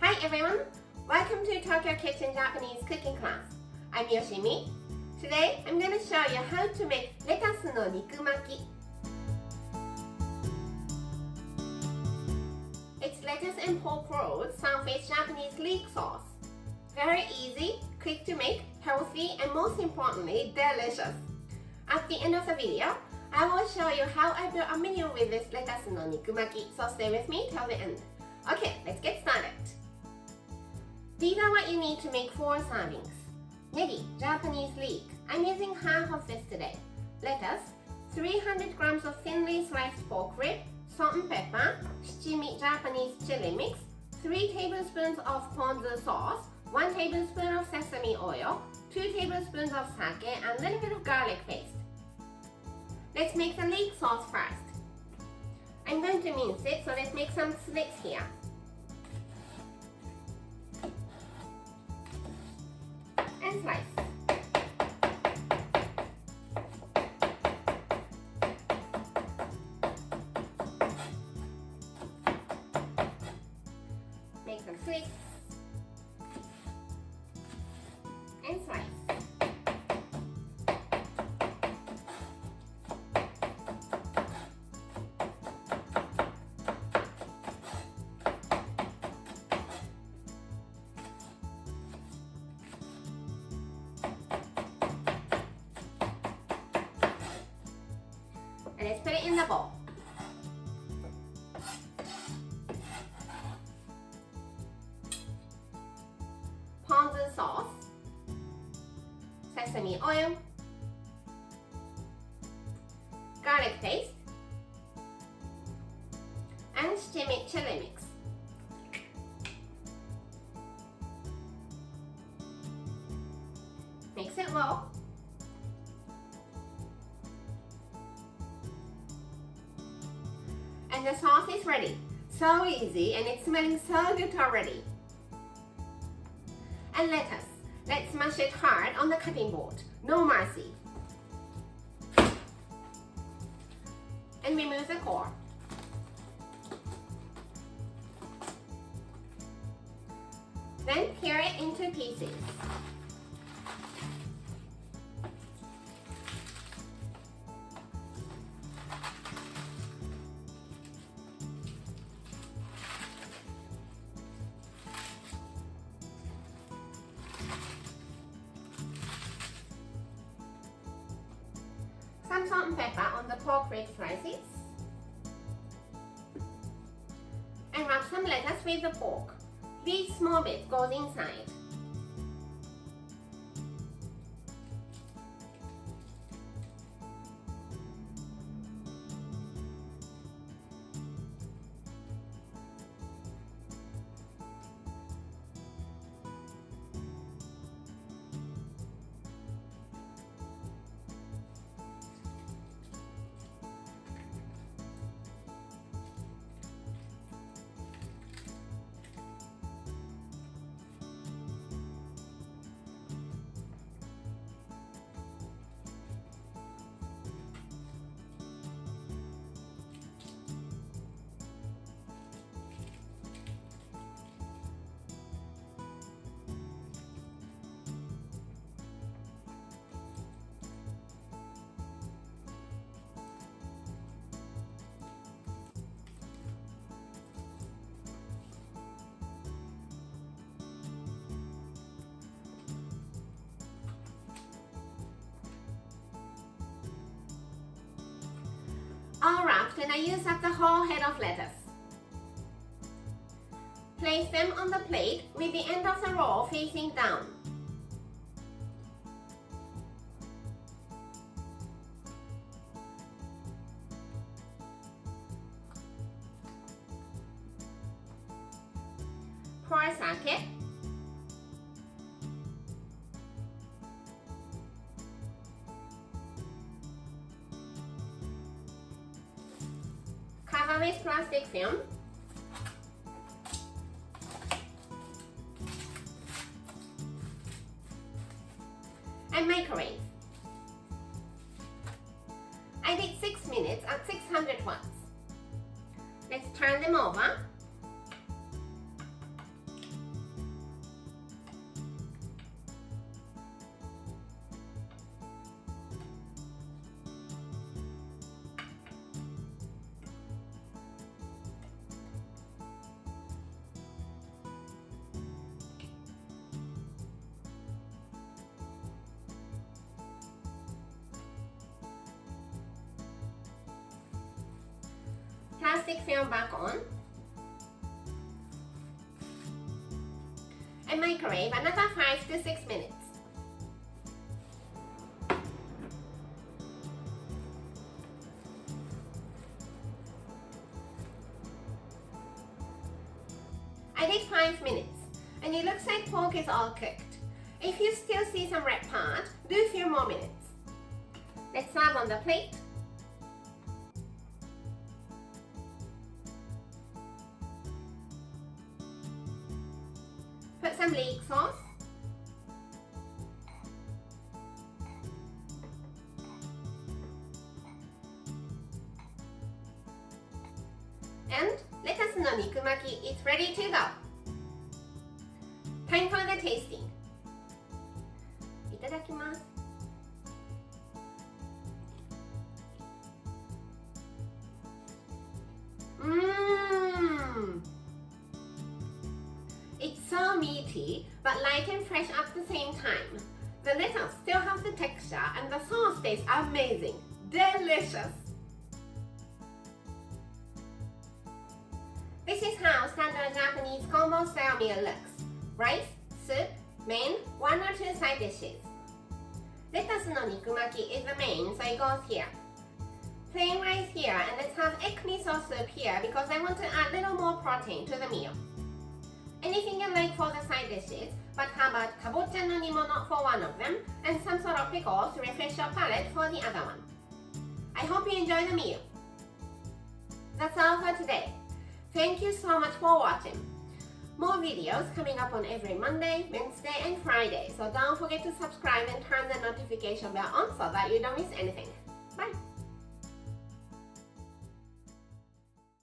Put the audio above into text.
Hi everyone! Welcome to Tokyo Kitchen Japanese cooking class. I'm Yoshimi. Today I'm going to show you how to make レタスの肉巻き. It's lettuce and pork rolled Southeast Japanese leek sauce. Very easy, quick to make, healthy, and most importantly, delicious. At the end of the video, I will show you how I built a menu with this レタスの肉巻き, so stay with me till the end. Okay, let's get started. These are what you need to make 4 servings. Negi, Japanese leek. I'm using half of this today. Lettuce, 300 grams of thinly sliced pork rib, salt and pepper, shichimi Japanese chili mix, 3 tablespoons of ponzu sauce, 1 tablespoon of sesame oil, 2 tablespoons of sake, and a little bit of garlic paste. Let's make the leek sauce first. I'm going to mince it, so let's make some slits here. And slice. Make some slits and slice. And let's put it in the bowl. Ponzu sauce, sesame oil, garlic paste, and shichimi chili mix. Mix it well. And the sauce is ready. So easy, and it's smelling so good already. And lettuce. Let's smash it hard on the cutting board. No mercy. And remove the core. Then tear it into pieces. Some salt and pepper on the pork rib slices, and wrap some lettuce with the pork. These small bits goes inside. All wrapped, and I use up the whole head of lettuce. Place them on the plate with the end of the roll facing down. Pour sake. Cover with plastic film. And microwave. I did 6 minutes at 600 watts. Let's turn them over. plastic film back on. And microwave another 5 to 6 minutes. I did 5 minutes, and it looks like pork is all cooked. If you still see some red part, do a few more minutes. Let's serve on the plate. Put some leek sauce. And lettuce no nikumaki is ready to go. Time for the tasting. いただきます。It's so meaty, but light and fresh at the same time. The lettuce still has the texture and the sauce tastes amazing. Delicious! This is how standard Japanese combo style meal looks. Rice, soup, main, 1 or 2 side dishes. Lettuce no nikumaki is the main, so it goes here. Plain rice here, and let's have egg miso soup here because I want to add a little more protein to the meal. Anything you like for the side dishes, but how about kabocha no nimono for one of them, and some sort of pickles to refresh your palate for the other one. I hope you enjoy the meal. That's all for today. Thank you so much for watching. More videos coming up on every Monday, Wednesday, and Friday, so don't forget to subscribe and turn the notification bell on so that you don't miss anything. Bye!